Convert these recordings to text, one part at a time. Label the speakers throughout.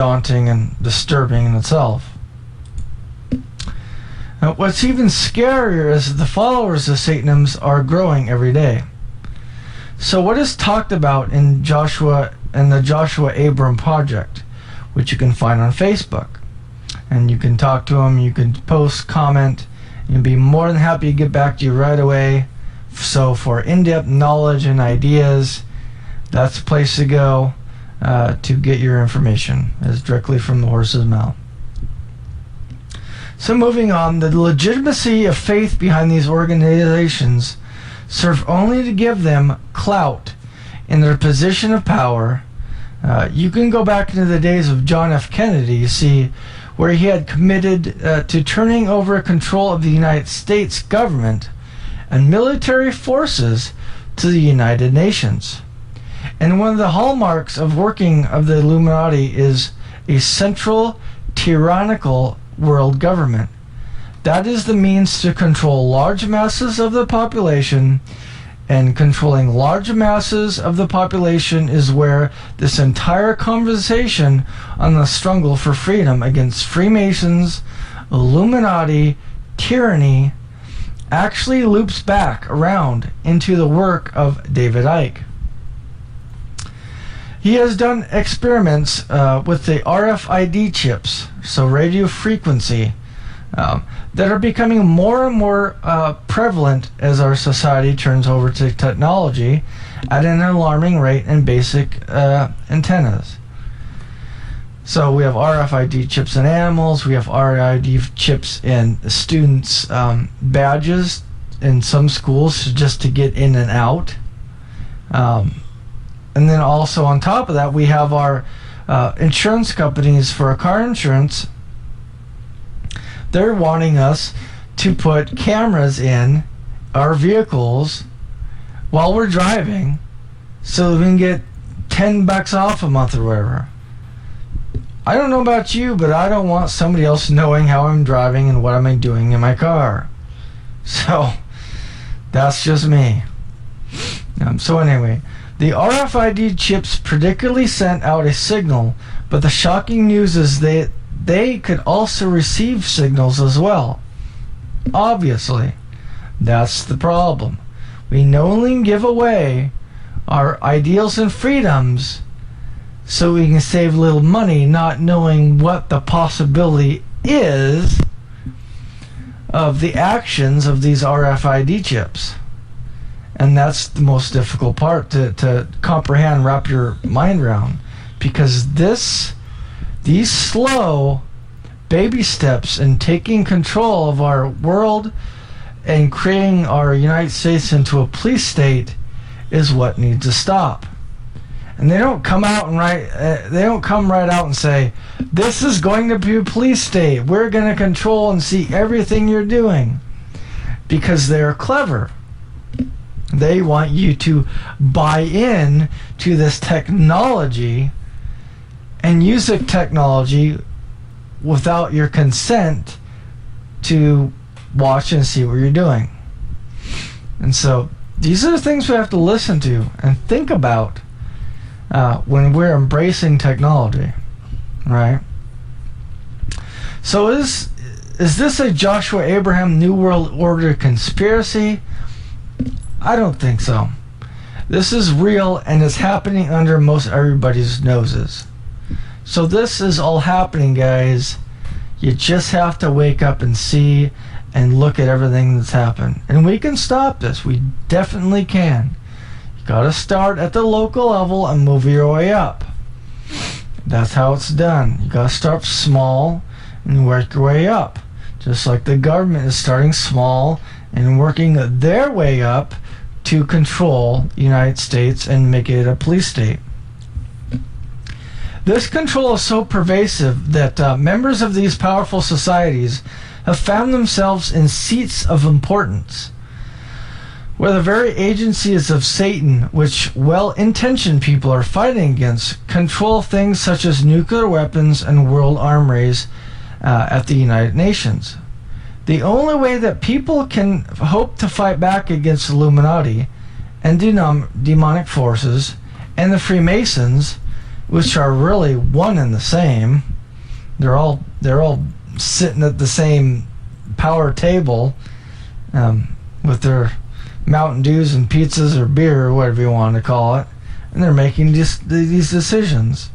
Speaker 1: daunting and disturbing in itself. Now, what's even scarier is that the followers of Satanism are growing every day. So what is talked about in Joshua and the Joshua Abram Project, which you can find on Facebook, and you can talk to them, you can post, comment, and be more than happy to get back to you right away. So for in-depth knowledge and ideas, that's the place to go to get your information, is directly from the horse's mouth. So moving on, the legitimacy of faith behind these organizations serve only to give them clout in their position of power. You can go back into the days of John F. Kennedy, you see, where he had committed to turning over control of the United States government and military forces to the United Nations. And one of the hallmarks of working of the Illuminati is a central tyrannical world government. That is the means to control large masses of the population, and controlling large masses of the population is where this entire conversation on the struggle for freedom against Freemasons, Illuminati, tyranny, actually loops back around into the work of David Icke. He has done experiments with the RFID chips, so radio frequency, that are becoming more and more prevalent as our society turns over to technology at an alarming rate in basic antennas. So we have RFID chips in animals, we have RFID chips in students' badges in some schools just to get in and out. And then also on top of that, we have our insurance companies for our car insurance. They're wanting us to put cameras in our vehicles while we're driving so that we can get $10 off a month or whatever. I don't know about you, but I don't want somebody else knowing how I'm driving and what I'm doing in my car. So that's just me. So anyway, the RFID chips predictably sent out a signal, but the shocking news is they could also receive signals as well. Obviously, that's the problem. We only give away our ideals and freedoms so we can save a little money, not knowing what the possibility is of the actions of these RFID chips. And that's the most difficult part to comprehend, wrap your mind around, because these slow baby steps in taking control of our world and creating our United States into a police state is what needs to stop. And they don't come out and they don't come right out and say, this is going to be a police state, we're going to control and see everything you're doing, because they're clever. They want you to buy in to this technology and use the technology without your consent to watch and see what you're doing. And so these are the things we have to listen to and think about when we're embracing technology, right? So is this a Joshua Abraham New World Order conspiracy? I don't think so. This is real and is happening under most everybody's noses. So this is all happening, guys. You just have to wake up and see and look at everything that's happened. And we can stop this. We definitely can. You gotta start at the local level and move your way up. That's how it's done. You gotta start small and work your way up. Just like the government is starting small and working their way up to control the United States and make it a police state. This control is so pervasive that members of these powerful societies have found themselves in seats of importance, where the very agencies of Satan, which well-intentioned people are fighting against, control things such as nuclear weapons and world arms race at the United Nations. The only way that people can hope to fight back against the Illuminati and demonic forces and the Freemasons which are really one and the same. They're all sitting at the same power table, with their Mountain Dews and pizzas or beer or whatever you want to call it, and they're making these decisions.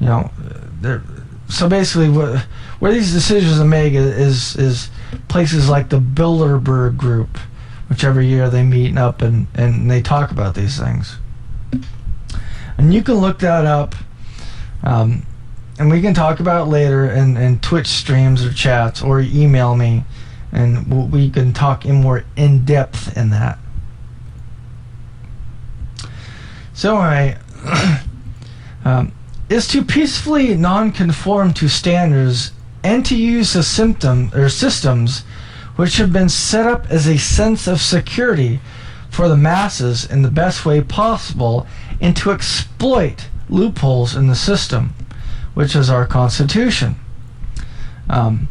Speaker 1: So basically, where these decisions are made is places like the Bilderberg Group, which every year they meet up and they talk about these things. And you can look that up, and we can talk about it later in Twitch streams or chats, or email me, and we can talk more in depth in that. So anyway, is to peacefully non-conform to standards and to use the systems which have been set up as a sense of security for the masses in the best way possible, and to exploit loopholes in the system, which is our Constitution, and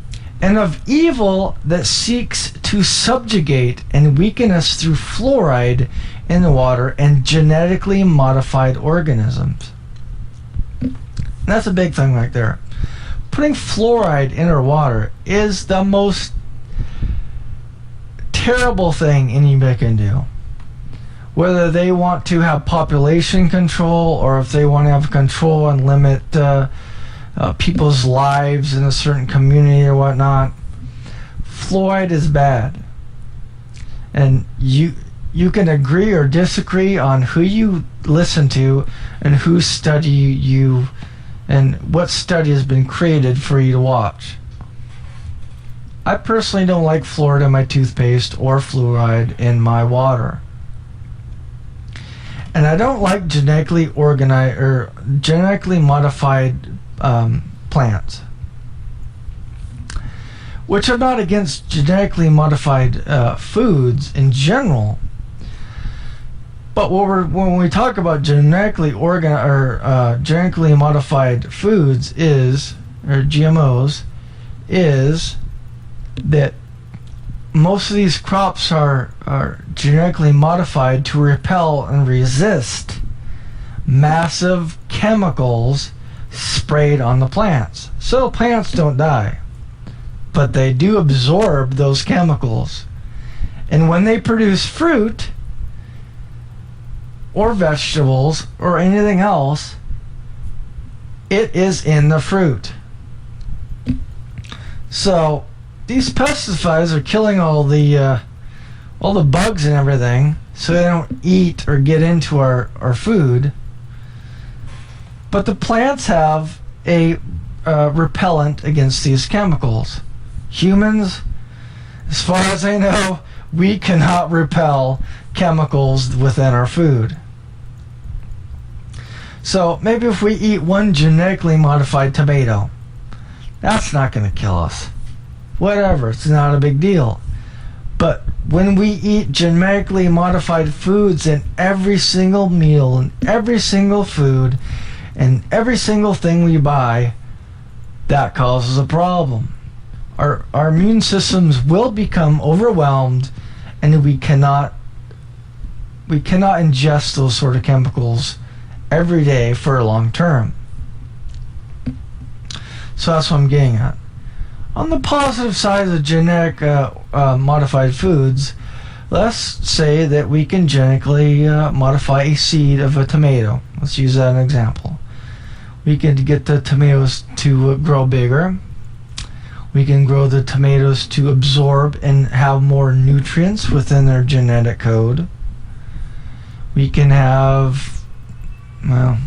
Speaker 1: of evil that seeks to subjugate and weaken us through fluoride in the water and genetically modified organisms. That's a big thing right there. Putting fluoride in our water is the most terrible thing anybody can do. Whether they want to have population control, or if they want to have control and limit people's lives in a certain community or whatnot, fluoride is bad. And you can agree or disagree on who you listen to and whose study you and what study has been created for you to watch. I personally don't like fluoride in my toothpaste or fluoride in my water. And I don't like genetically modified plants. Which are not against genetically modified foods in general. But when we talk about genetically modified foods or GMOs, is that most of these crops are genetically modified to repel and resist massive chemicals sprayed on the plants. So plants don't die, but they do absorb those chemicals. And when they produce fruit or vegetables or anything else, it is in the fruit. So these pesticides are killing all the bugs and everything, so they don't eat or get into our food. But the plants have a repellent against these chemicals. Humans, as far as I know, we cannot repel chemicals within our food. So maybe if we eat one genetically modified tomato, that's not going to kill us. Whatever, it's not a big deal. But when we eat genetically modified foods in every single meal and every single food and every single thing we buy, that causes a problem. Our immune systems will become overwhelmed, and we cannot ingest those sort of chemicals every day for a long term. So that's what I'm getting at. On the positive side of the genetic modified foods, let's say that we can genetically modify a seed of a tomato. Let's use that as an example. We can get the tomatoes to grow bigger. We can grow the tomatoes to absorb and have more nutrients within their genetic code. We can have, well,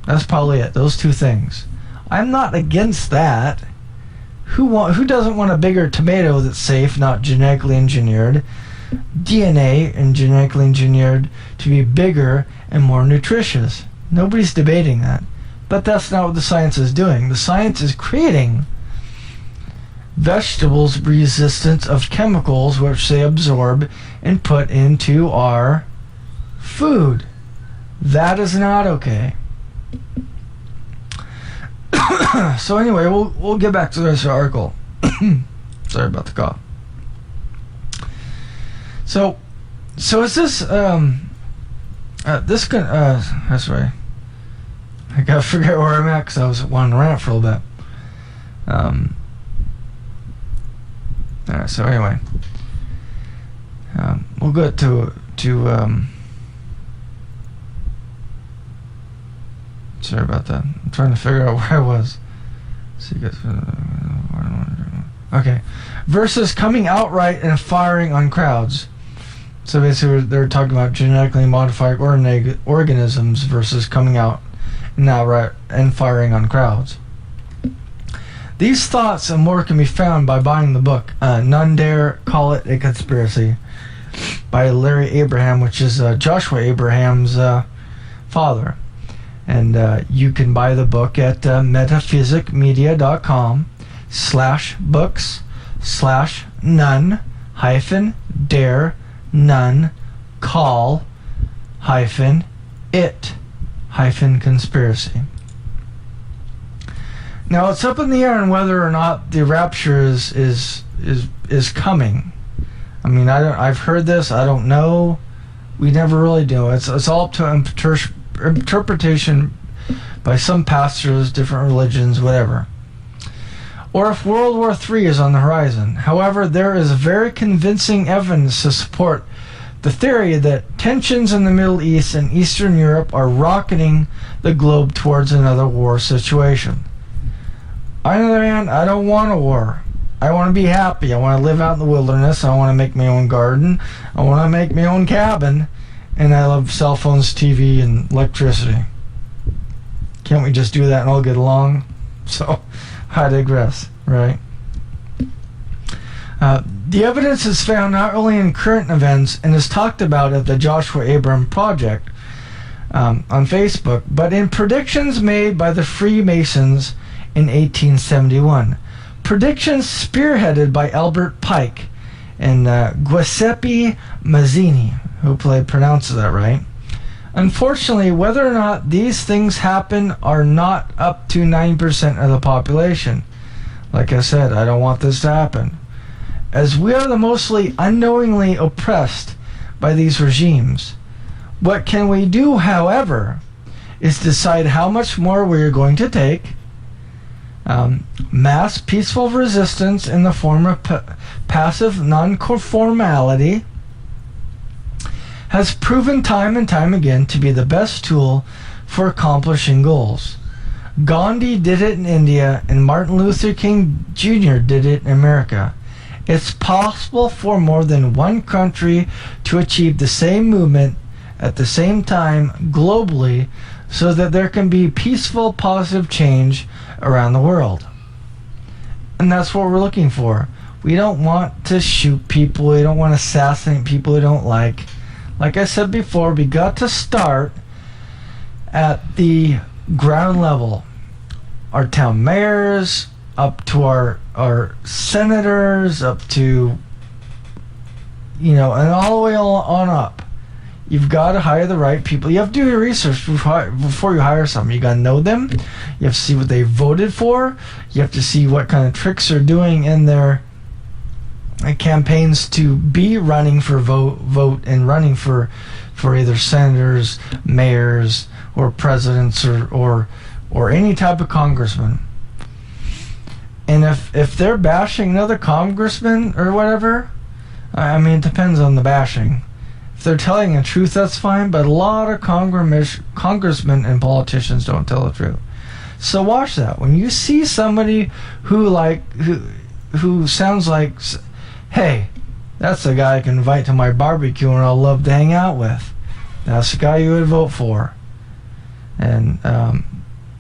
Speaker 1: that's probably it, those two things. I'm not against that. Who doesn't want a bigger tomato that's safe, not genetically engineered, DNA and genetically engineered to be bigger and more nutritious? Nobody's debating that. But that's not what the science is doing. The science is creating vegetables resistant of chemicals which they absorb and put into our food. That is not okay. So anyway, we'll get back to the rest of the article. Sorry about the cough. So is this that's right. I gotta figure out where I'm at because I was wanting to rant for a little bit. Alright, so anyway. We'll go to sorry about that. I'm trying to figure out where I was. So you guys, okay. Versus coming outright and firing on crowds. So basically they're talking about genetically modified organisms versus coming out and outright and firing on crowds. These thoughts and more can be found by buying the book None Dare Call It a Conspiracy by Larry Abraham, which is Joshua Abraham's father. And you can buy the book at metaphysicmedia.com/books/none-dare-none-call-it-conspiracy. Now it's up in the air on whether or not the rapture is coming. I mean, I've heard this. I don't know. We never really do. It's all up to interpretation by some pastors, different religions, whatever. Or if World War III is on the horizon. However, there is very convincing evidence to support the theory that tensions in the Middle East and Eastern Europe are rocketing the globe towards another war situation. On the other hand, I don't want a war. I want to be happy. I want to live out in the wilderness. I want to make my own garden. I want to make my own cabin. And I love cell phones, TV, and electricity. Can't we just do that and all get along? So, I digress, right? The evidence is found not only in current events and is talked about at the Joshua Abraham Project on Facebook, but in predictions made by the Freemasons in 1871. Predictions spearheaded by Albert Pike and Giuseppe Mazzini. Hopefully I pronounced that right. Unfortunately, whether or not these things happen are not up to 9% of the population. Like I said, I don't want this to happen. As we are the mostly unknowingly oppressed by these regimes. What can we do, however, is decide how much more we are going to take. Mass peaceful resistance in the form of passive non-conformality has proven time and time again to be the best tool for accomplishing goals. Gandhi did it in India, and Martin Luther King Jr. did it in America. It's possible for more than one country to achieve the same movement at the same time globally so that there can be peaceful, positive change around the world. And that's what we're looking for. We don't want to shoot people. We don't want to assassinate people we don't like. Like I said before, we got to start at the ground level. Our town mayors, up to our senators, up to, and all the way on up. You've got to hire the right people. You have to do your research before you hire someone. You got to know them. You have to see what they voted for. You have to see what kind of tricks they're doing in their campaigns to be running for vote and running for either senators, mayors, or presidents, or any type of congressman. And if they're bashing another congressman or whatever, I mean, it depends on the bashing. If they're telling the truth, that's fine, but a lot of congressmen and politicians don't tell the truth. So watch that. When you see somebody who sounds like, hey, that's the guy I can invite to my barbecue and I'll love to hang out with. That's the guy you would vote for. And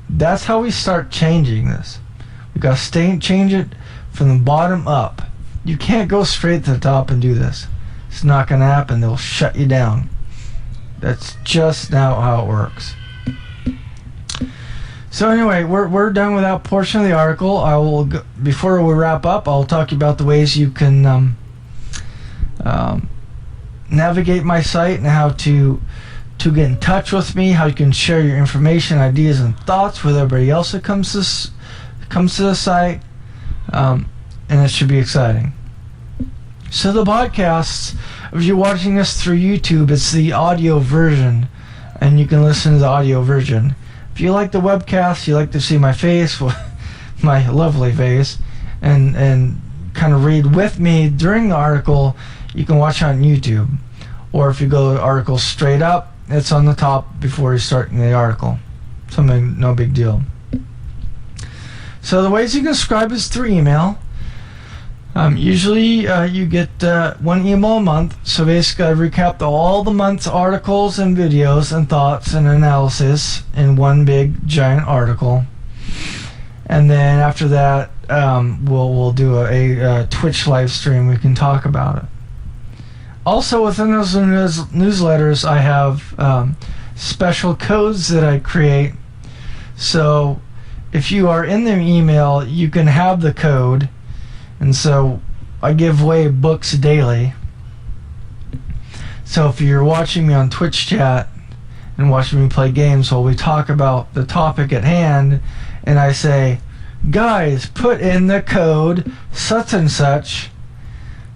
Speaker 1: that's how we start changing this. We got to change it from the bottom up. You can't go straight to the top and do this. It's not going to happen. They'll shut you down. That's just now how it works. So anyway, we're done with that portion of the article. I will before we wrap up, I'll talk about the ways you can navigate my site and how to get in touch with me, how you can share your information, ideas, and thoughts with everybody else that comes to the site, and it should be exciting. So the podcasts, if you're watching this through YouTube, it's the audio version, and you can listen to the audio version. if you like the webcast, you like to see my face, my lovely face, and kind of read with me during the article, you can watch on YouTube. Or if you go to the article straight up, it's on the top before you start the article. Something, no big deal. So the ways you can subscribe is through email. Usually you get one email a month. So basically I recap all the month's articles and videos and thoughts and analysis in one big giant article. And then after that, we'll do a Twitch live stream. We can talk about it. Also within those newsletters, I have special codes that I create. So if you are in the email, you can have the code. And so I give away books daily. So if you're watching me on Twitch chat and watching me play games while we talk about the topic at hand, and I say, guys, put in the code such and such,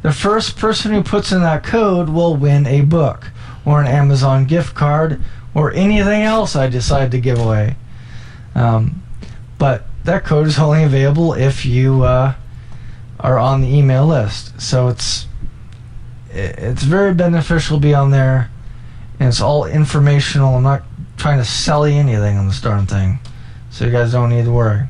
Speaker 1: the first person who puts in that code will win a book or an Amazon gift card or anything else I decide to give away. But that code is only available if you are on the email list. So it's very beneficial to be on there, and it's all informational. I'm not trying to sell you anything on this darn thing, so you guys don't need to worry.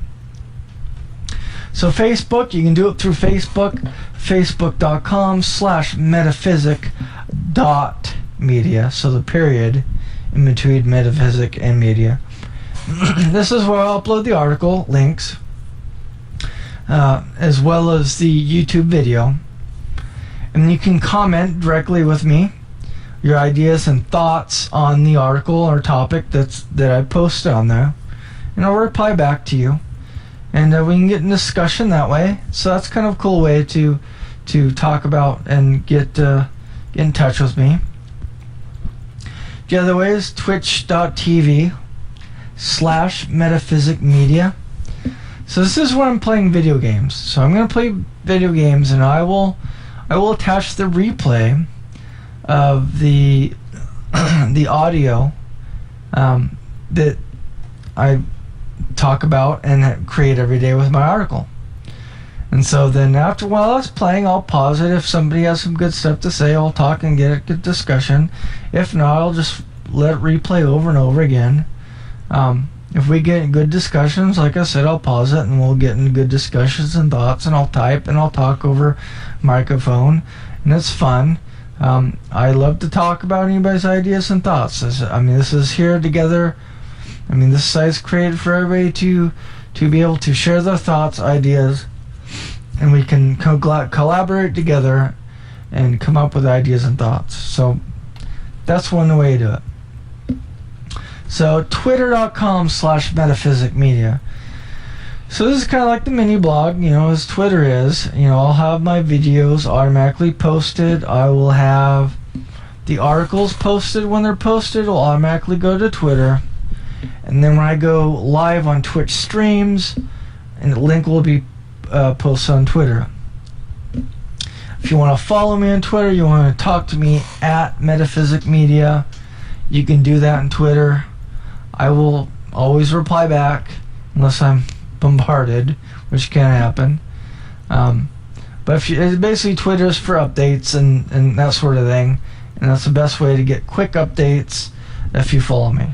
Speaker 1: So Facebook, you can do it through Facebook, facebook.com/metaphysic.media, so the period in between metaphysic and media. This is where I'll upload the article, links, as well as the YouTube video. And you can comment directly with me your ideas and thoughts on the article or topic that I posted on there, and I'll reply back to you, and we can get in discussion that way. So that's kind of a cool way to talk about and get in touch with me. The other way is twitch.tv/metaphysicmedia. So this is where I'm playing video games. So I'm going to play video games, and I will attach the replay of the audio that I talk about and create every day with my article. And so then after while I was playing, I'll pause it. If somebody has some good stuff to say, I'll talk and get a good discussion. If not, I'll just let it replay over and over again. If we get good discussions, like I said, I'll pause it and we'll get into good discussions and thoughts, and I'll type and I'll talk over microphone, and it's fun. I love to talk about anybody's ideas and thoughts. This is here together. This site's created for everybody to be able to share their thoughts, ideas, and we can collaborate together and come up with ideas and thoughts. So that's one way to do it. So twitter.com/metaphysicmedia. So this is kind of like the mini blog, as Twitter is. I'll have my videos automatically posted. I will have the articles posted. When they're posted, it'll automatically go to Twitter. And then when I go live on Twitch streams, and the link will be posted on Twitter. If you want to follow me on Twitter, you want to talk to me at Metaphysicmedia, you can do that on Twitter. I will always reply back unless I'm bombarded, which can happen. But basically Twitter is for updates and that sort of thing, and that's the best way to get quick updates if you follow me.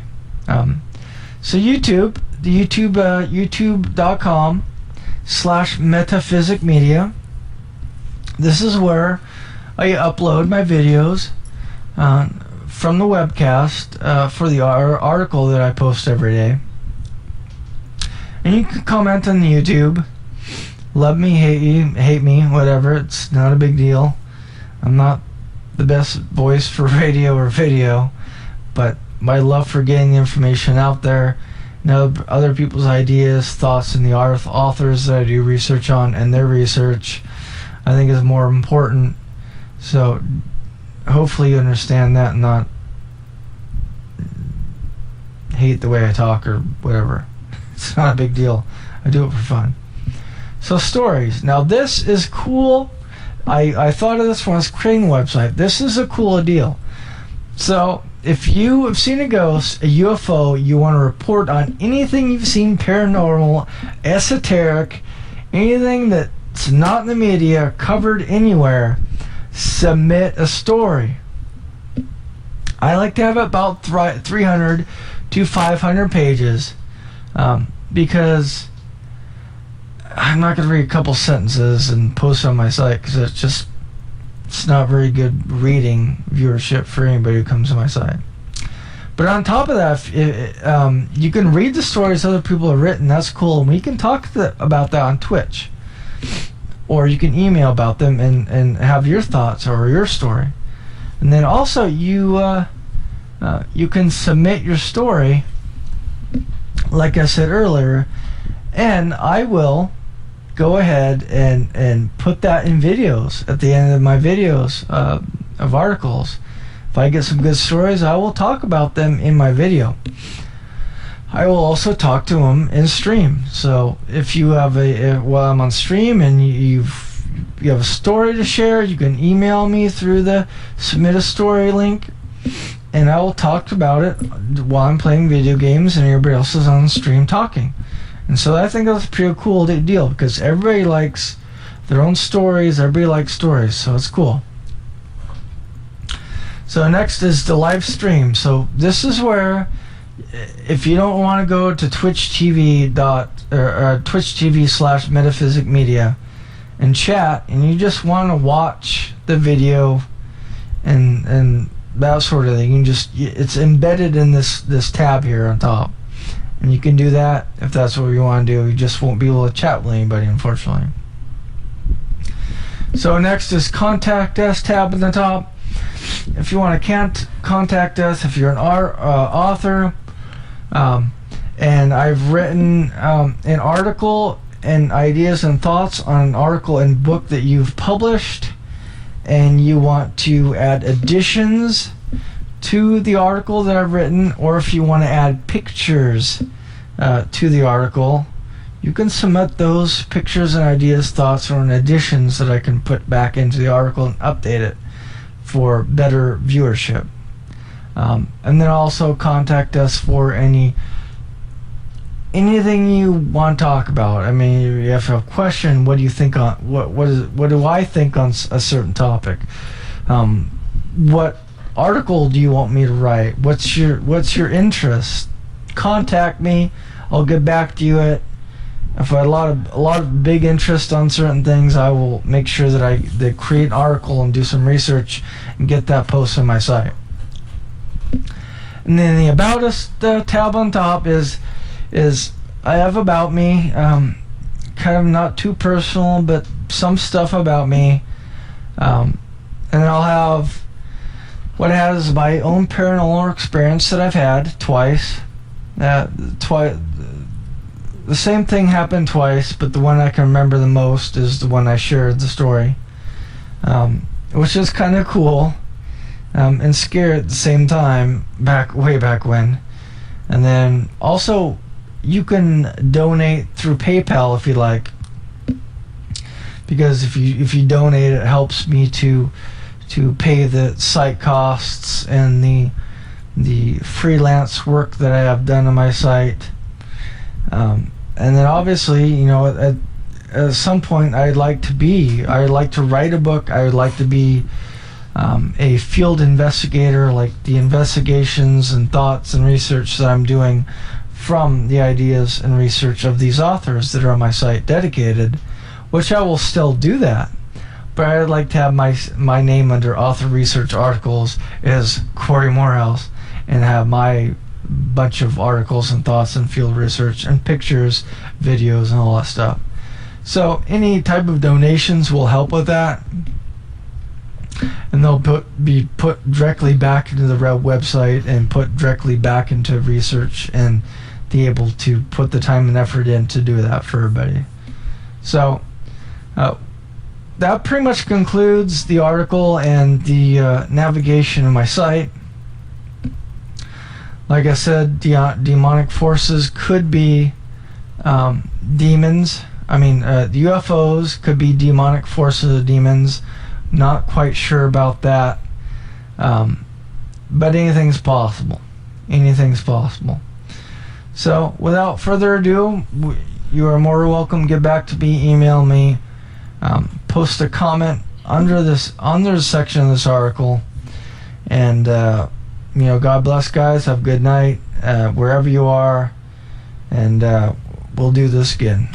Speaker 1: So YouTube, the youtube.com/metaphysicmedia. This is where I upload my videos from the webcast for the article that I post every day. And you can comment on YouTube. Love me, hate me, whatever. It's not a big deal. I'm not the best voice for radio or video, but my love for getting the information out there, other people's ideas, thoughts, and the authors that I do research on and their research, I think is more important. So hopefully you understand that and not hate the way I talk or whatever. It's not a big deal. I do it for fun. So stories. Now this is cool. I thought of this when I was creating the website. This is a cool deal. So if you have seen a ghost, a UFO, you want to report on anything you've seen paranormal, esoteric, anything that's not in the media, covered anywhere, submit a story. I like to have about 300 to 500 pages, because I'm not going to read a couple sentences and post on my site, because it's not very good reading viewership for anybody who comes to my site. But on top of that, you can read the stories other people have written. That's cool, and we can talk about that on Twitch, or you can email about them and have your thoughts or your story. And then also you can submit your story, like I said earlier, and I will go ahead and put that in videos at the end of my videos of articles. If I get some good stories, I will talk about them in my video. I will also talk to them in stream. So if you have while I'm on stream and you have a story to share, you can email me through the submit a story link, and I will talk about it while I'm playing video games and everybody else is on stream talking. And so I think that's a pretty cool deal, because everybody likes their own stories. Everybody likes stories, so it's cool. So next is the live stream. So this is where, if you don't want to go to Twitch TV/Metaphysic Media and chat, and you just want to watch the video and that sort of thing, you can it's embedded in this tab here on top. And you can do that if that's what you want to do. You just won't be able to chat with anybody, unfortunately. So next is Contact Us tab at the top. If you want to contact us, if you're an author, and I've written an article and ideas and thoughts on an article and book that you've published, and you want to add additions to the article that I've written, or if you want to add pictures to the article, you can submit those pictures and ideas, thoughts, or additions that I can put back into the article and update it for better viewership. And then also contact us for anything you want to talk about. I mean, if you have a question, what do you think on what do I think on a certain topic? What article do you want me to write? What's your interest? Contact me. I'll get back to you. If I have a lot of big interest on certain things, I will make sure that I create an article and do some research and get that posted on my site. And then the About Us tab on top is I have about me, kind of not too personal, but some stuff about me, and then I'll have what I have is my own paranormal experience that I've had twice. The same thing happened twice, but the one I can remember the most is the one I shared the story, which is kind of cool and scary at the same time, way back when. And then also, you can donate through PayPal if you like, because if you donate, it helps me to pay the site costs and the freelance work that I have done on my site. And then obviously, you know, at some point I'd like to write a book. I would like to be a field investigator, like the investigations and thoughts and research that I'm doing from the ideas and research of these authors that are on my site dedicated, which I will still do that. But I'd like to have my name under author research articles as Corey Morehouse, and have my bunch of articles and thoughts and field research and pictures, videos, and all that stuff. So any type of donations will help with that, and they'll be put directly back into the website and put directly back into research, and be able to put the time and effort in to do that for everybody. So that pretty much concludes the article and the navigation of my site. Like I said, demonic forces could be demons. I mean, the UFOs could be demonic forces or demons. Not quite sure about that. but anything's possible. Anything's possible. So, without further ado, you are more welcome. Get back to me, email me, post a comment under the section of this article, and God bless, guys. Have a good night wherever you are, and we'll do this again.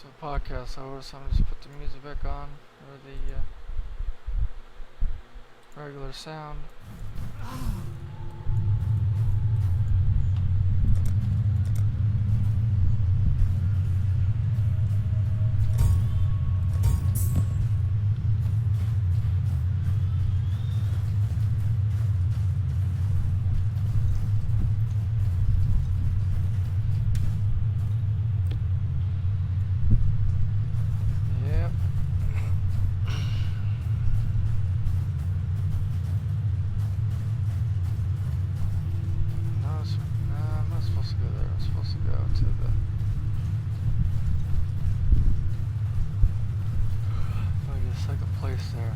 Speaker 1: So podcast over, so I'm just put the music back on, or the regular sound. There.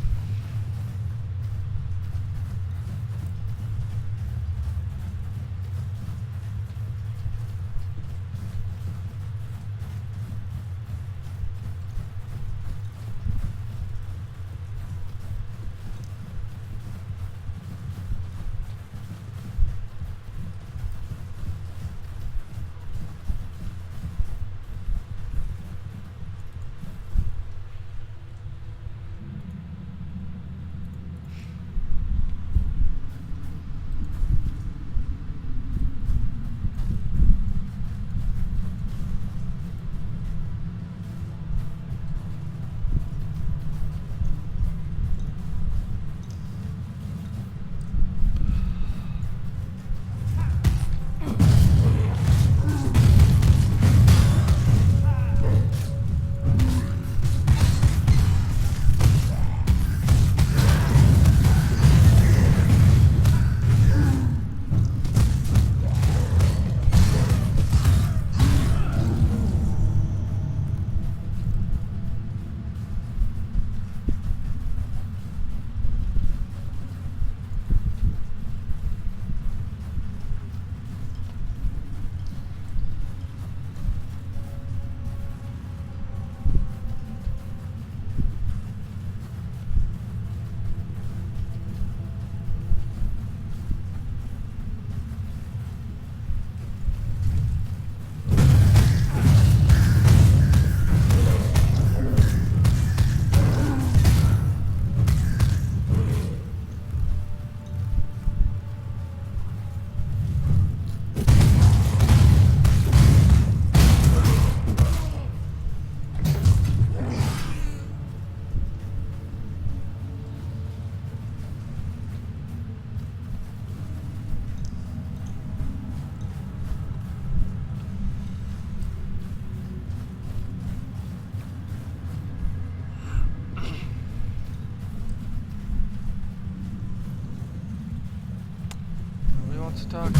Speaker 2: talking.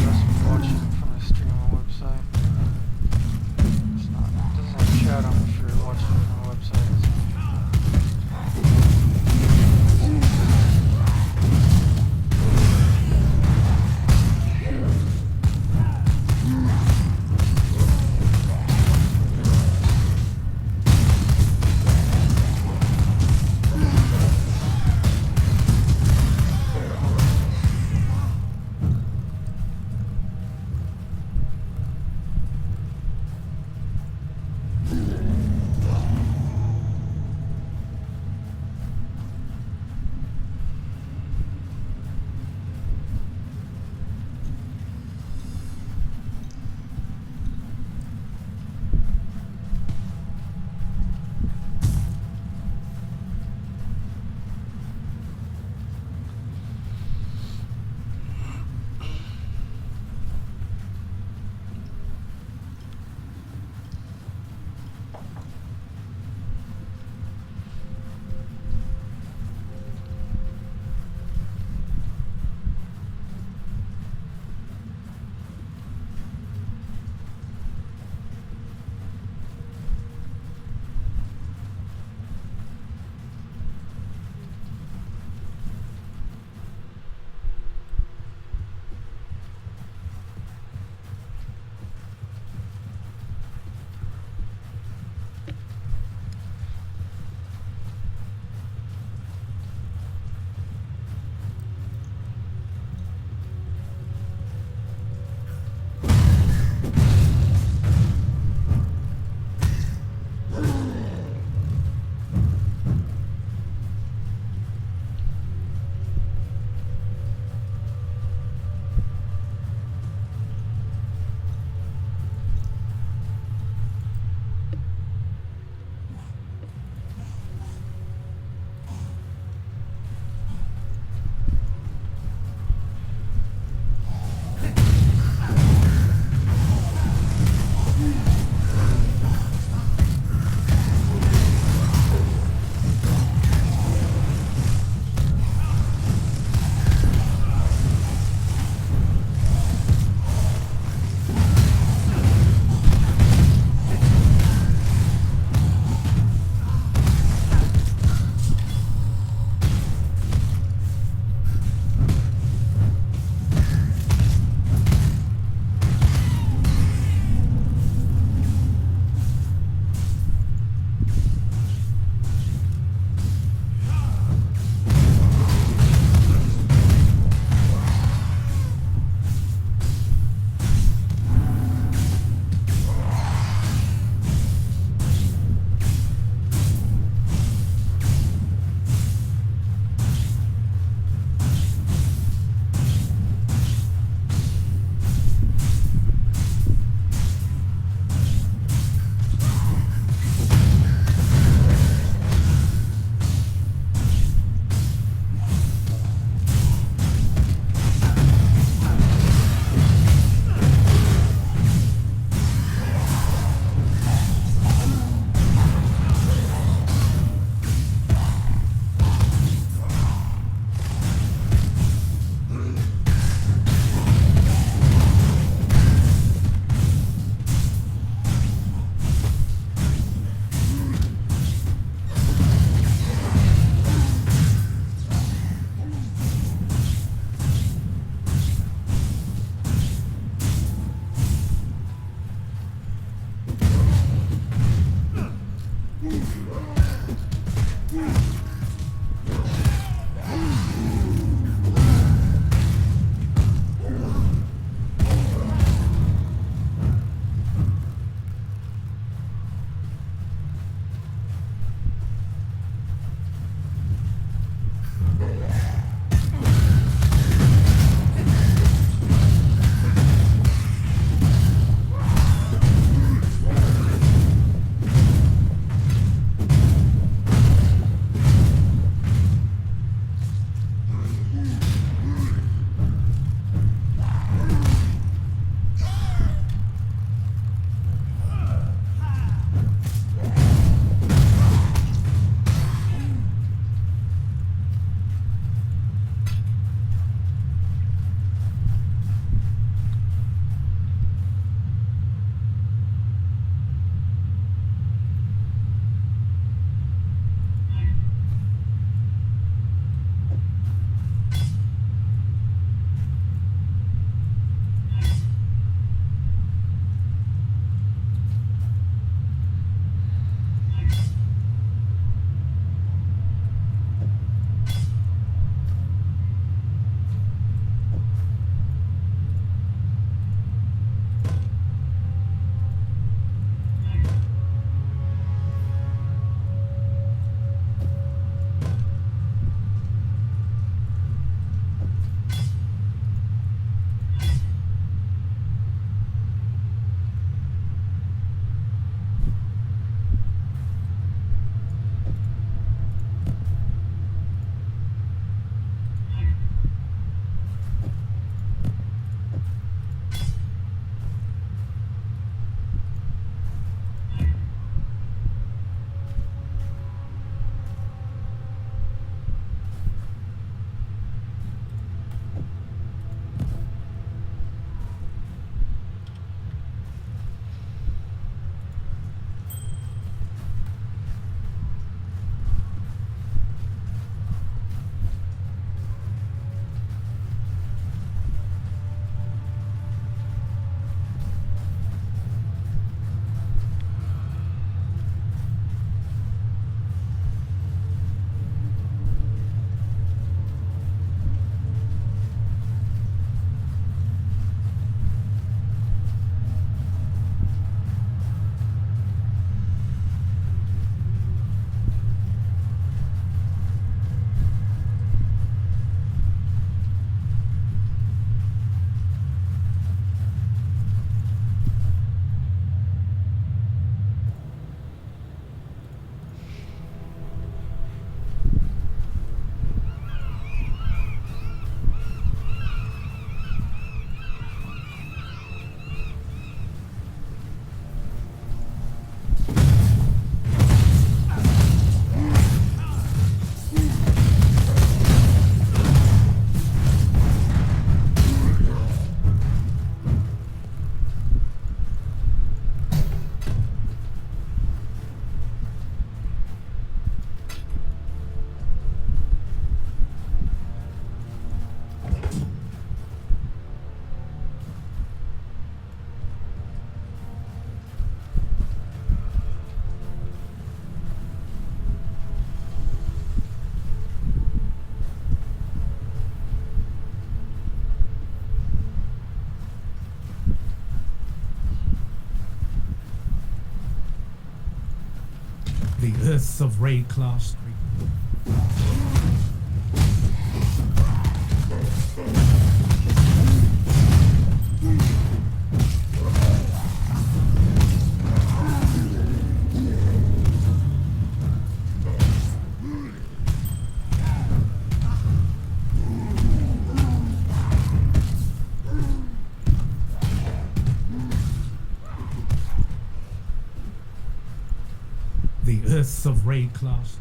Speaker 2: Just watch it from the streaming website. It's not. It doesn't have chat on if you're watching it from the website.
Speaker 3: The Earths of Raid Class 3. The Earths of Raid Class.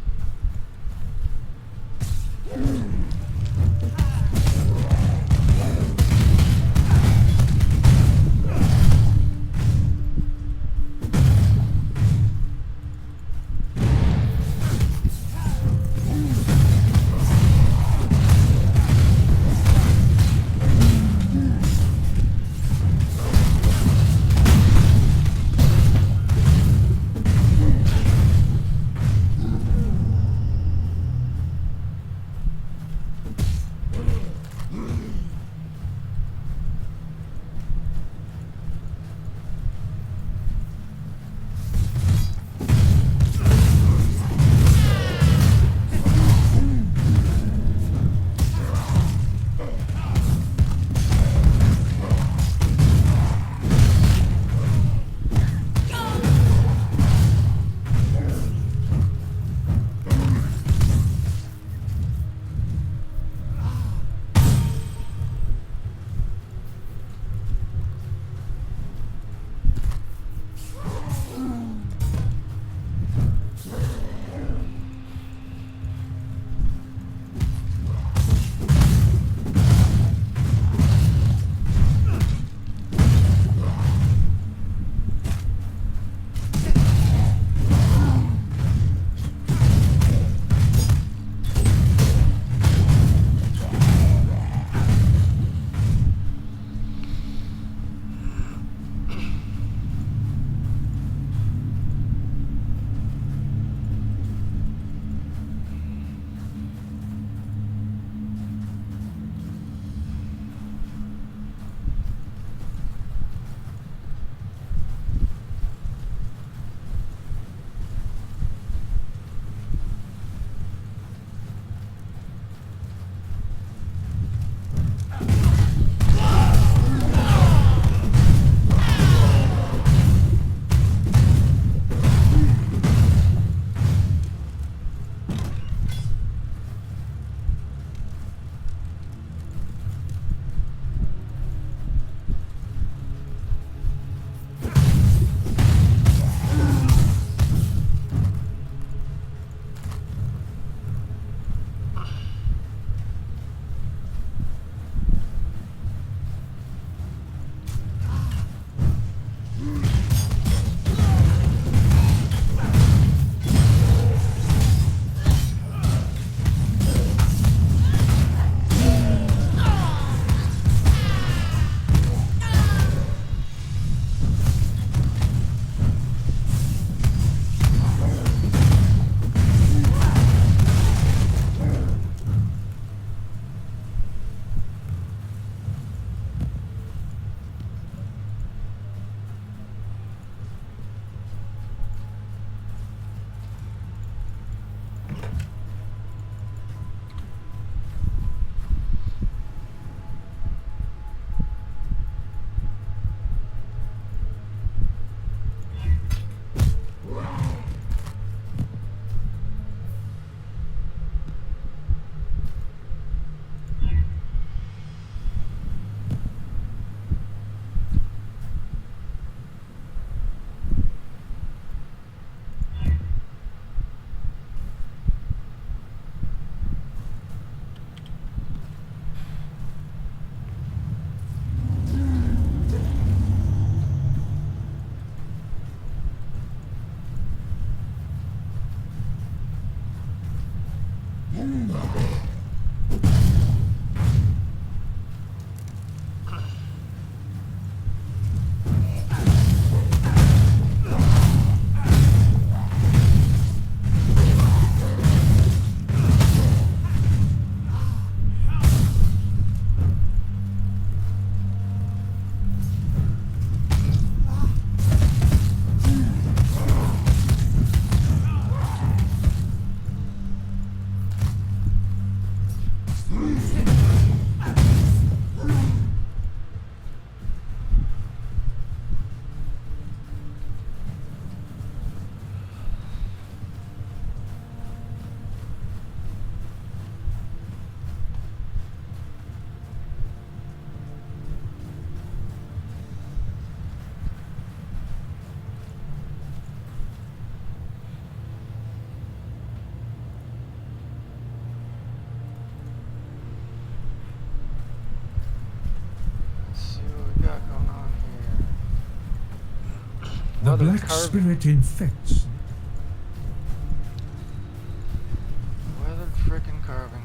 Speaker 3: The
Speaker 2: Weathered
Speaker 3: black
Speaker 2: carving.
Speaker 3: spirit infects.
Speaker 2: Weathered frickin' carving.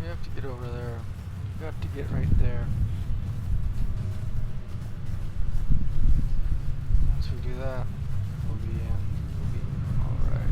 Speaker 2: We have to get over there. We got to get right there. Once we do that, we'll be in. We'll be alright.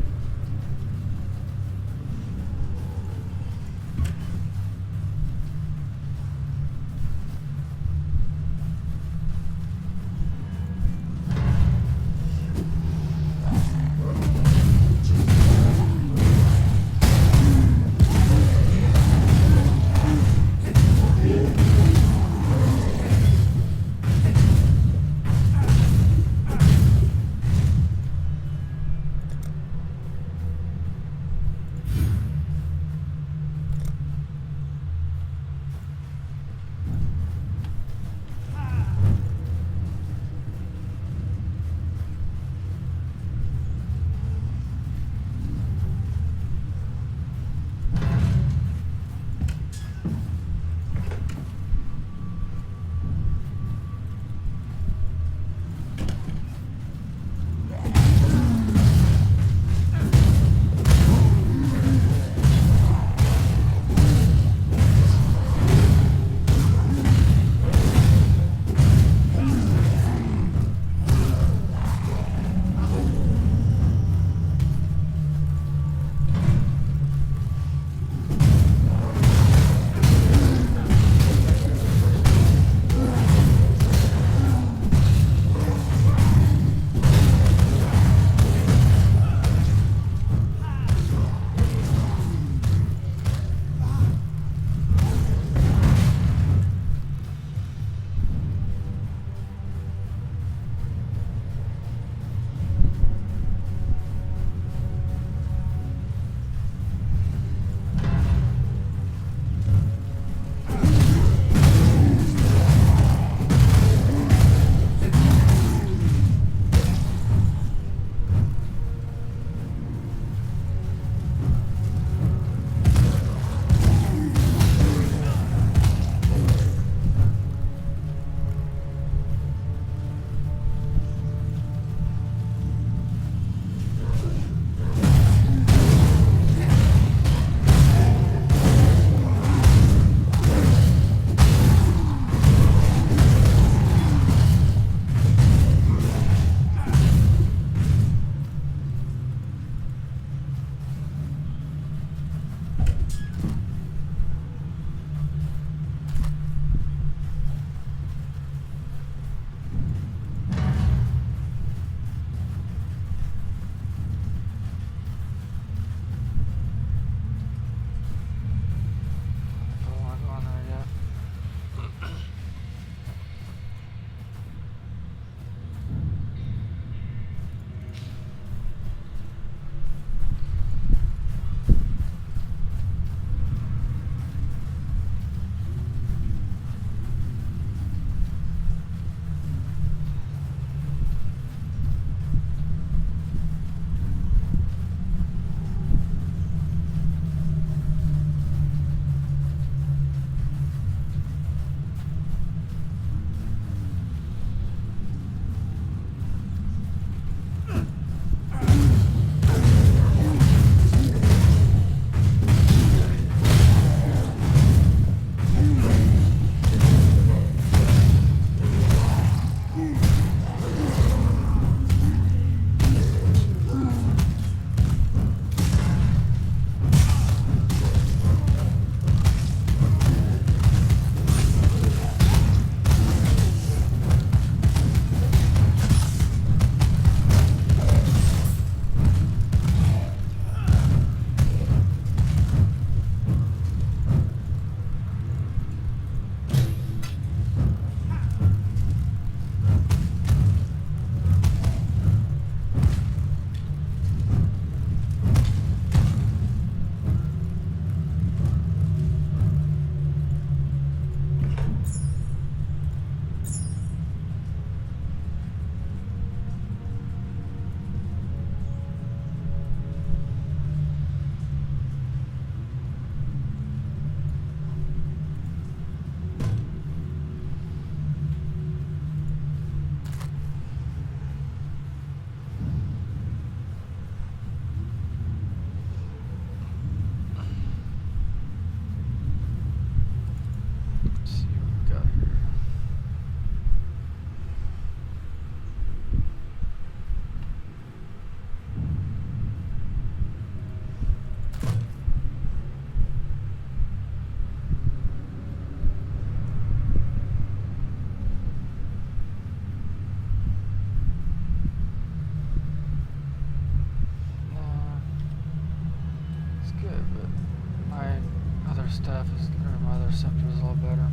Speaker 2: other stuff is, or my other scepter is a lot better.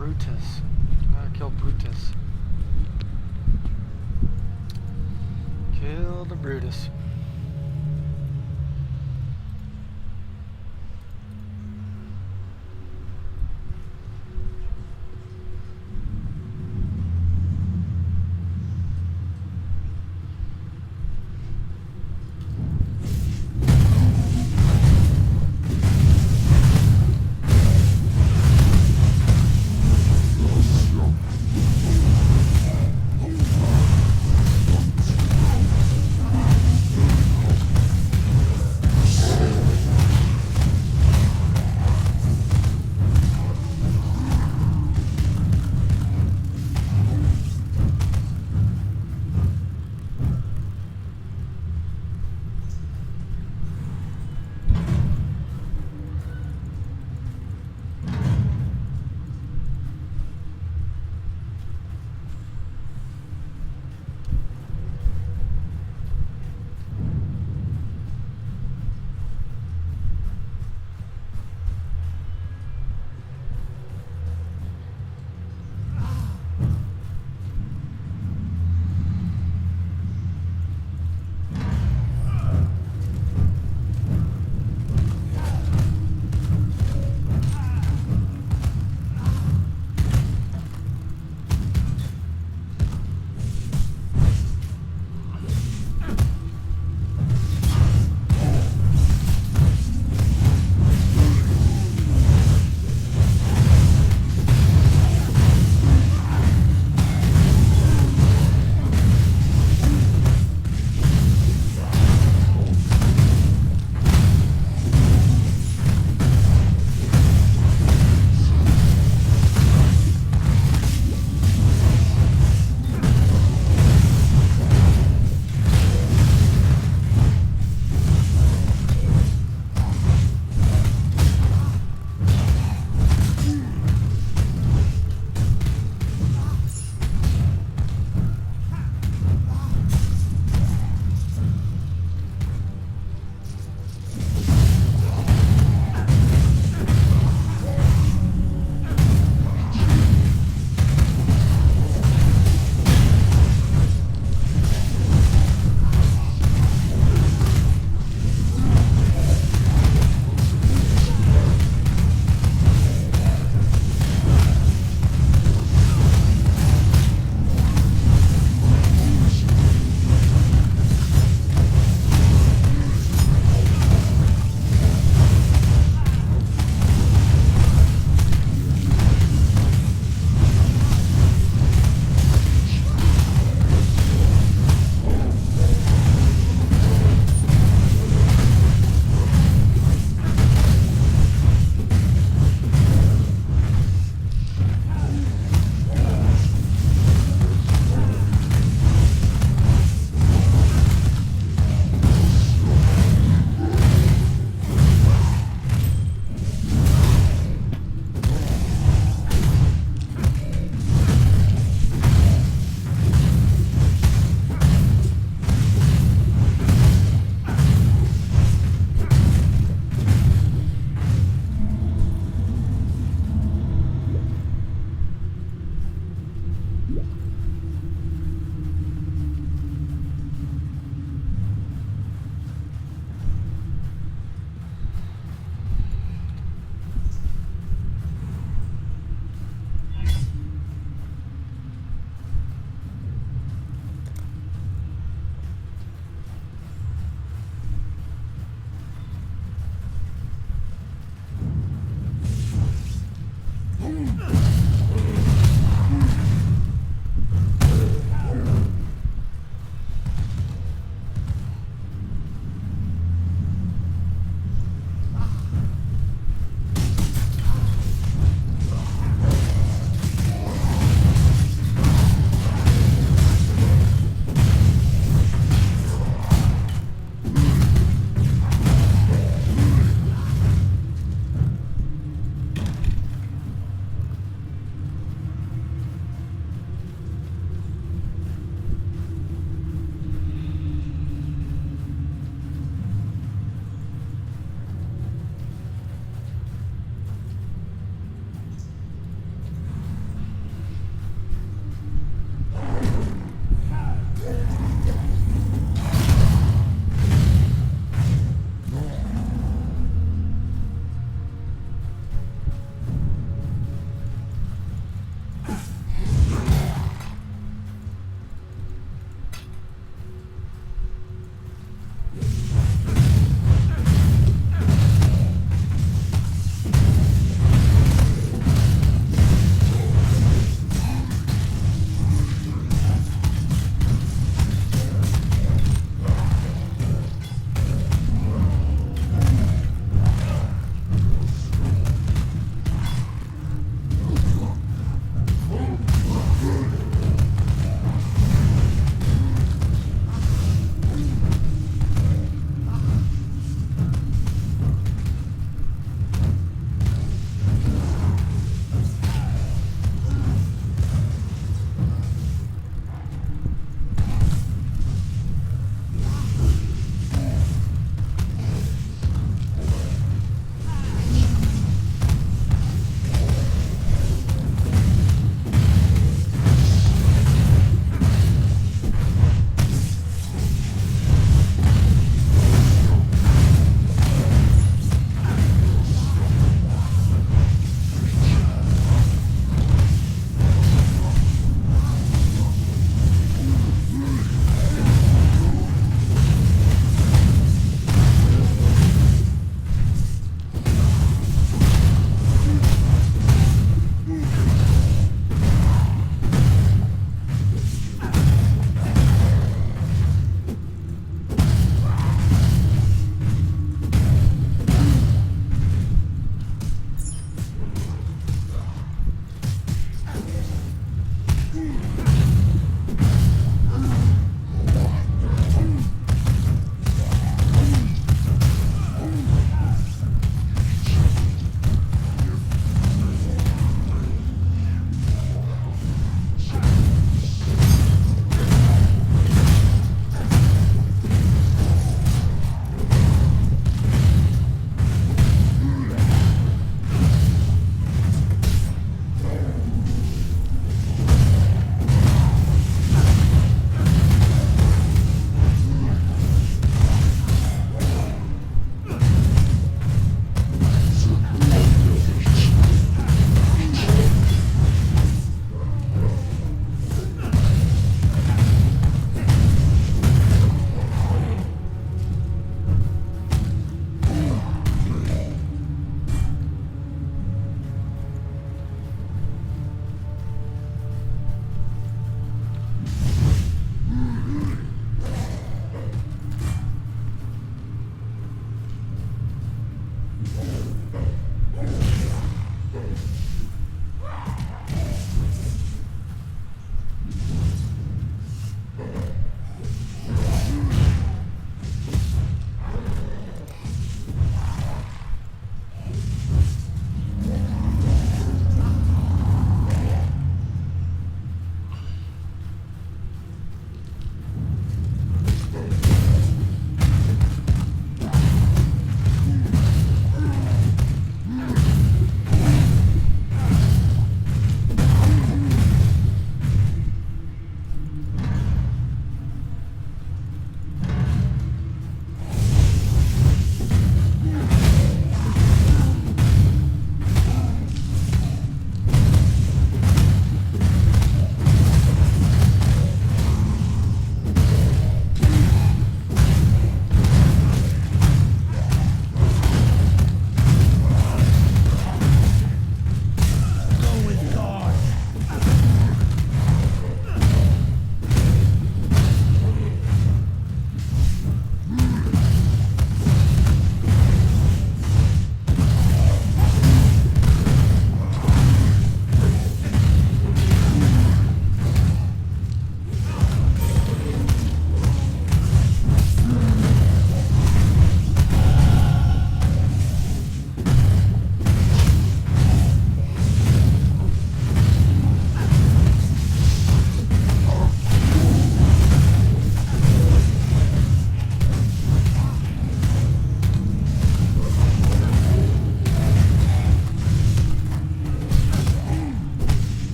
Speaker 2: Brutus. Gotta kill Brutus. Kill the Brutus.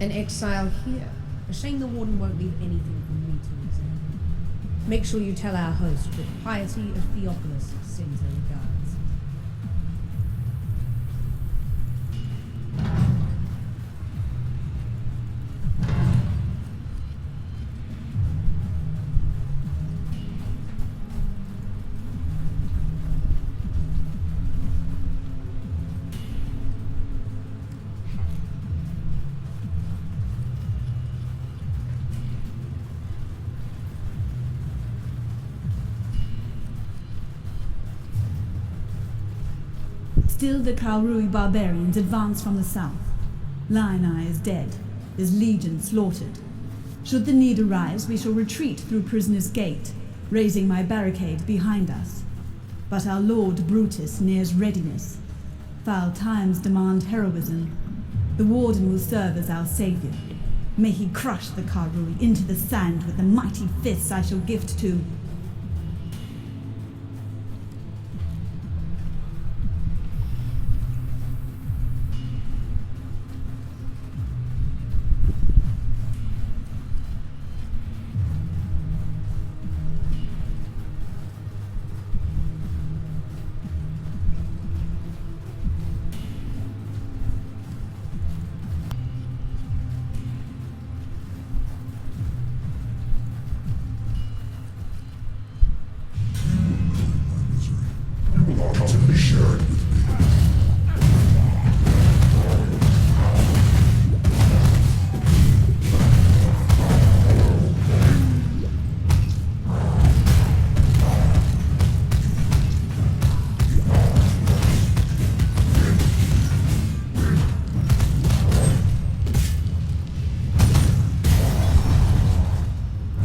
Speaker 4: An exile here?
Speaker 5: A shame the warden won't leave anything for me to examine. Make sure you tell our host that Piety of Theophilus sends her regards.
Speaker 6: Still the Kaurui barbarians advance from the south. Lioneye is dead, his legion slaughtered. Should the need arise, we shall retreat through Prisoner's Gate, raising my barricade behind us. But our Lord Brutus nears readiness. Foul times demand heroism. The Warden will serve as our savior. May he crush the Kaurui into the sand with the mighty fists I shall gift to.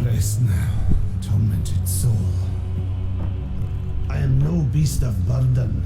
Speaker 3: Rest now, tormented soul. I am no beast of burden.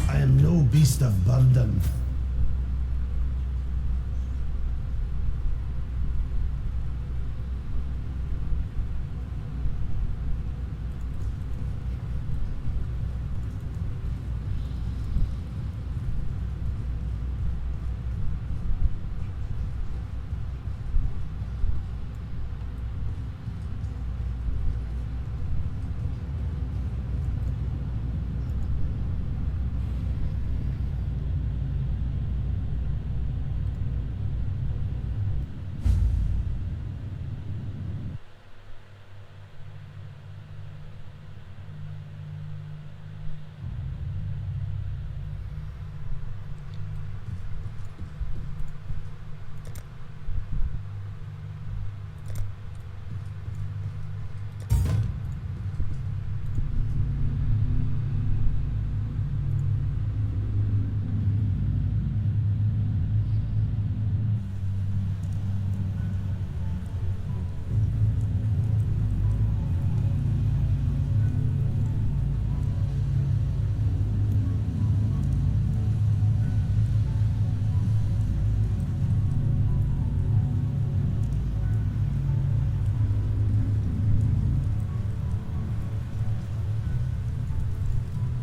Speaker 3: I am no beast of burden.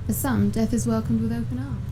Speaker 7: For some, death is welcomed with open arms.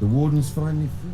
Speaker 4: The warden's finally free.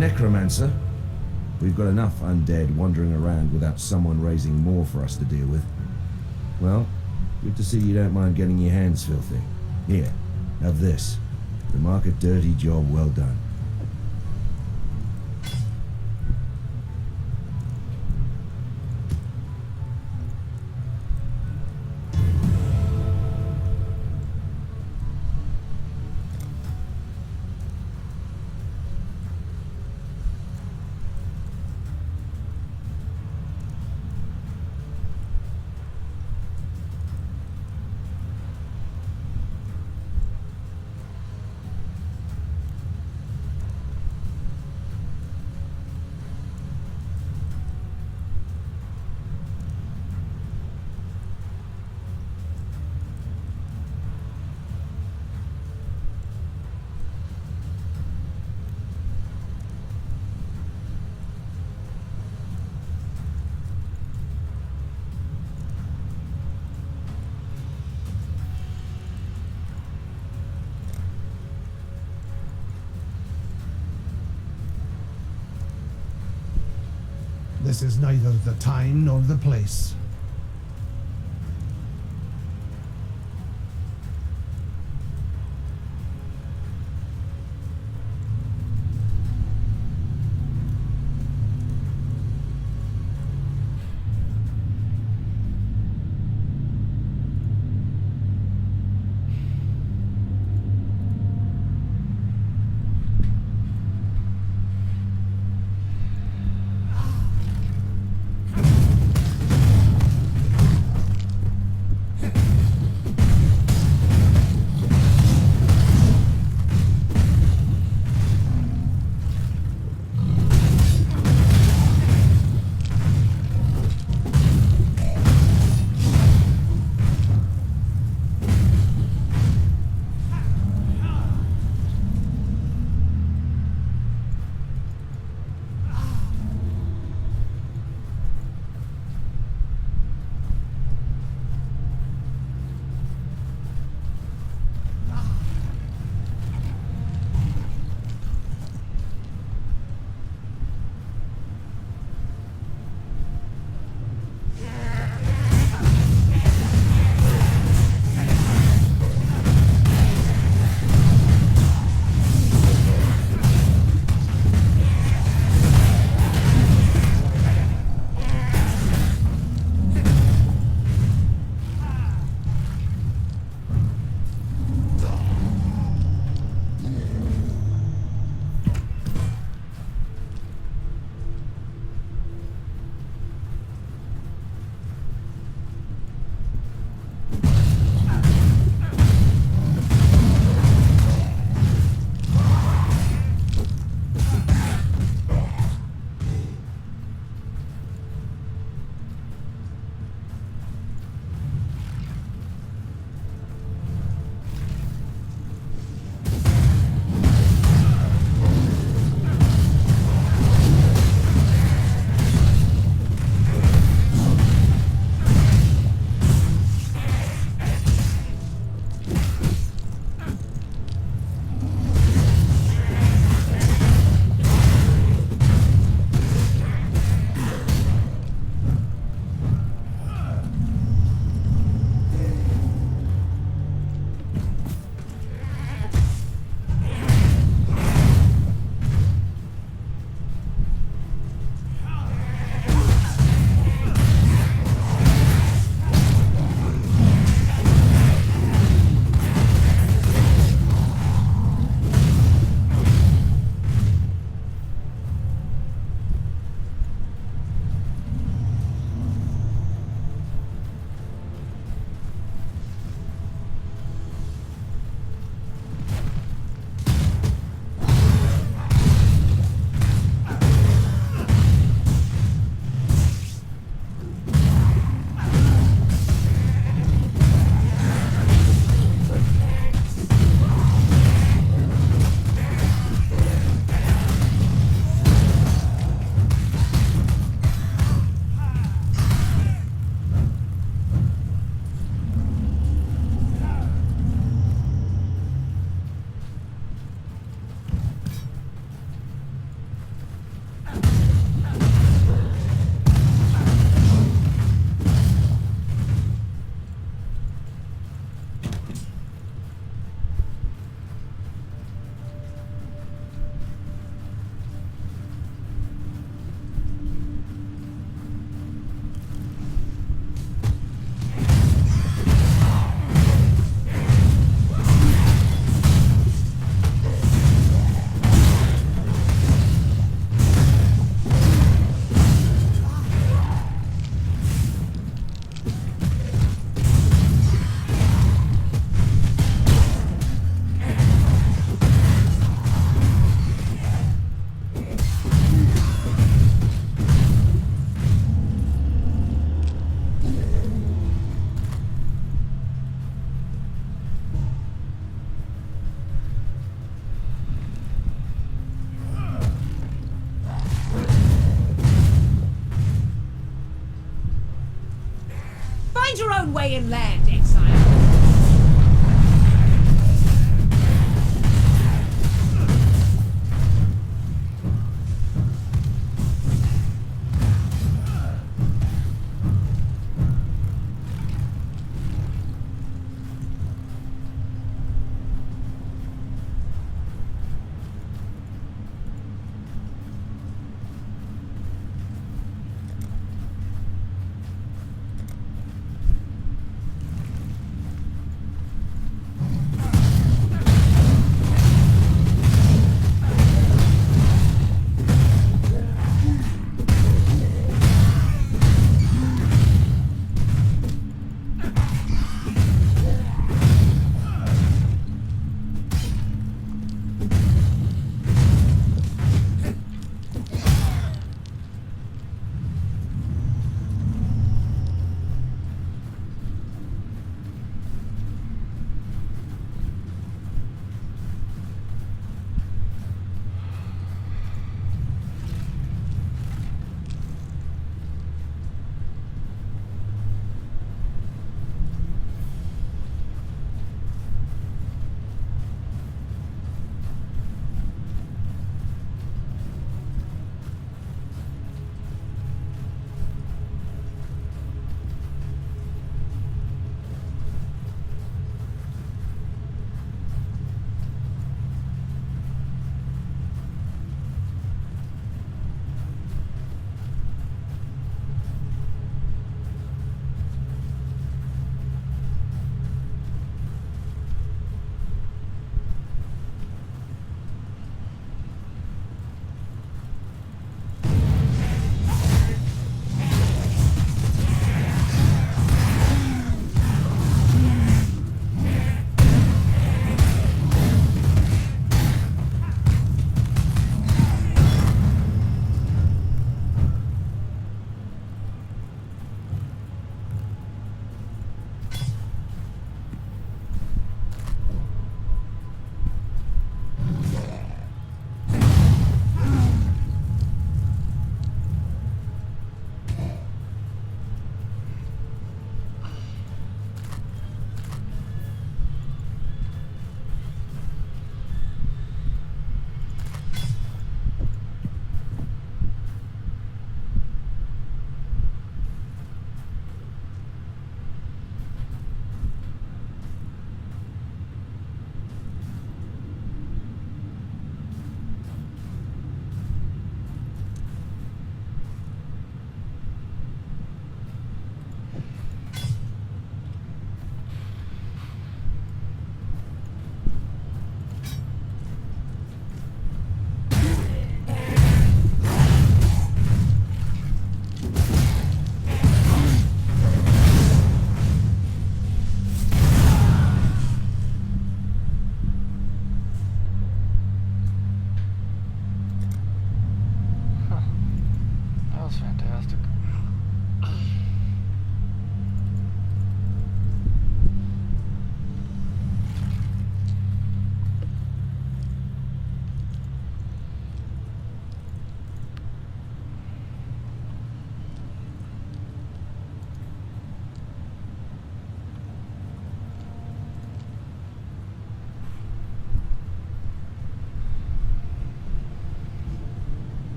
Speaker 4: Necromancer. We've got enough undead wandering around without someone raising more for us to deal with. Well, good to see you don't mind getting your hands filthy. Here, have this. To mark a dirty job well done.
Speaker 3: This is neither the time nor the place.
Speaker 5: and land, Exile.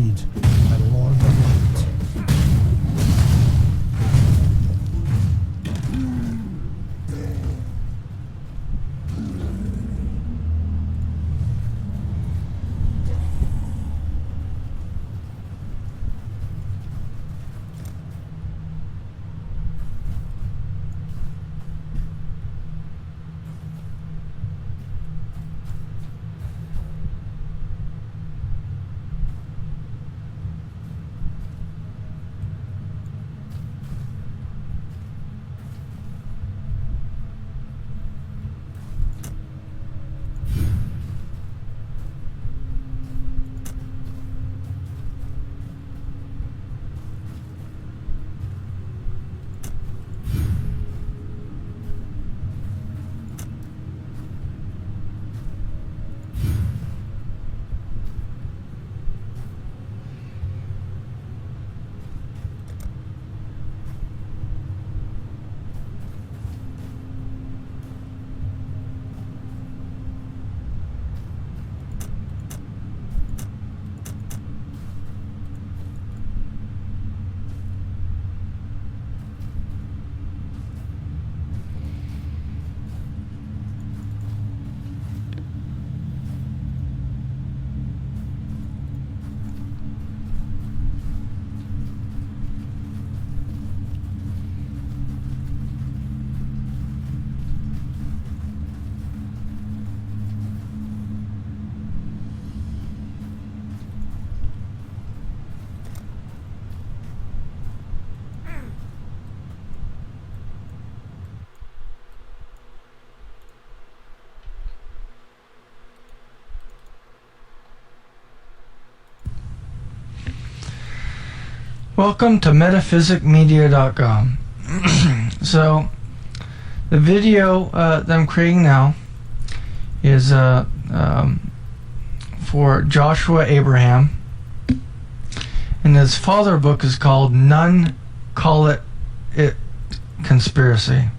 Speaker 3: made by Lord of Light.
Speaker 1: Welcome to metaphysicmedia.com. So, the video that I'm creating now is for Joshua Abraham, and his father book is called None Call It Conspiracy.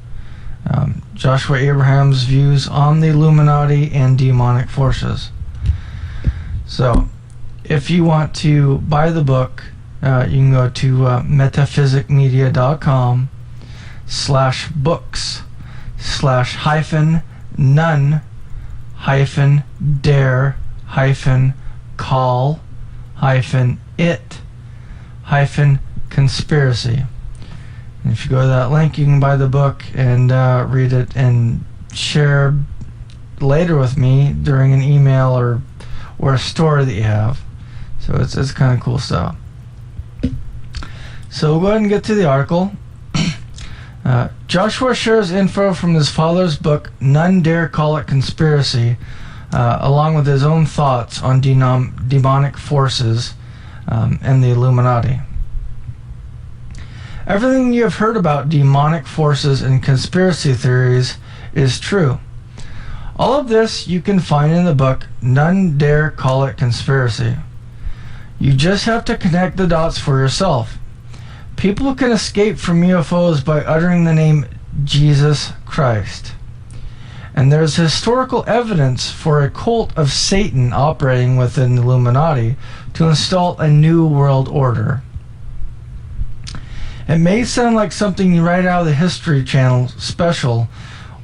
Speaker 1: Joshua Abraham's views on the Illuminati and demonic forces. So, if you want to buy the book, you can go to metaphysicmedia.com/books/none-dare-call-it-conspiracy. And if you go to that link, you can buy the book and read it and share later with me during an email or a story that you have. So it's kind of cool stuff. So we'll go ahead and get to the article. Joshua shares info from his father's book, None Dare Call It Conspiracy, along with his own thoughts on demonic forces and the Illuminati. Everything you have heard about demonic forces and conspiracy theories is true. All of this you can find in the book, None Dare Call It Conspiracy. You just have to connect the dots for yourself. People can escape from UFOs by uttering the name Jesus Christ. And there's historical evidence for a cult of Satan operating within the Illuminati to install a new world order. It may sound like something you write out of the History Channel special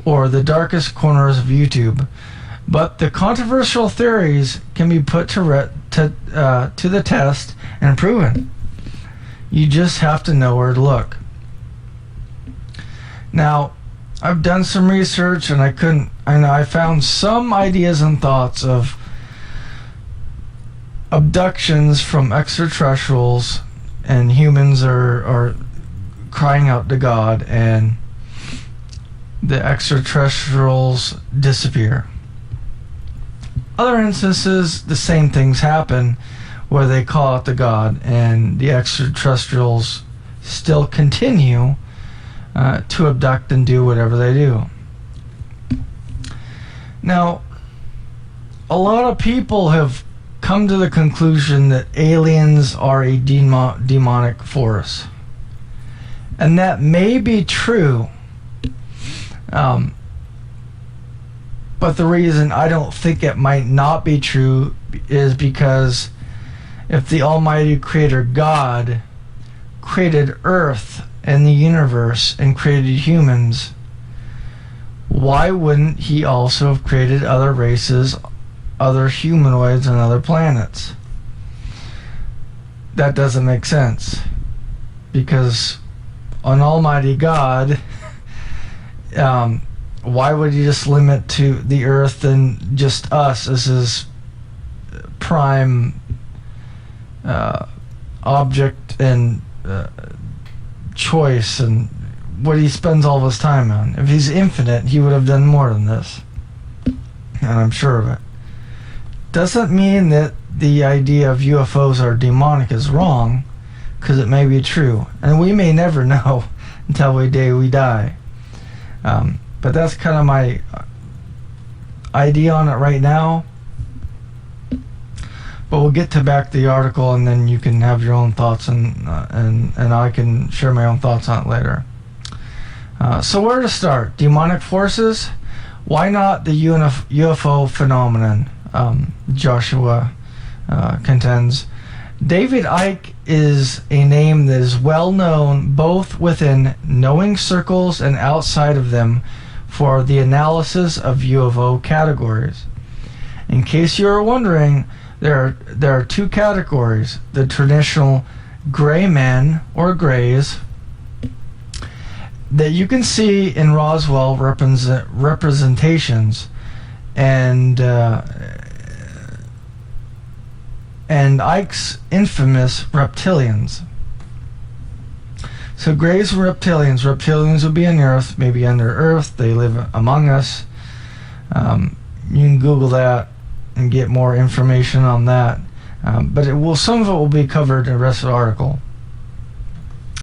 Speaker 1: or the darkest corners of YouTube, but the controversial theories can be put to the test and proven. You just have to know where to look. Now, I've done some research and I found some ideas and thoughts of abductions from extraterrestrials, and humans are crying out to God and the extraterrestrials disappear. Other instances, the same things happen where they call out to God and the extraterrestrials still continue to abduct and do whatever they do. Now, a lot of people have come to the conclusion that aliens are a demonic force. And that may be true. But the reason I don't think it might not be true is because if the Almighty Creator God created Earth and the universe and created humans, why wouldn't he also have created other races, other humanoids on other planets? That doesn't make sense, because an Almighty God, why would he just limit to the Earth and just us as his prime object and choice, and what he spends all of his time on? If he's infinite, he would have done more than this, and I'm sure of it. Doesn't mean that the idea of UFOs are demonic is wrong, because it may be true, and we may never know until we die. But that's kind of my idea on it right now. But we'll get to back the article, and then you can have your own thoughts, and I can share my own thoughts on it later. So where to start? Demonic forces? Why not the UFO phenomenon? Joshua contends. David Icke is a name that is well known both within knowing circles and outside of them for the analysis of UFO categories. In case you are wondering, there are two categories: the traditional gray men or grays that you can see in Roswell representations, and Icke's infamous reptilians. So grays and reptilians. Reptilians will be on Earth, maybe under Earth. They live among us. You can Google that and get more information on that. But some of it will be covered in the rest of the article.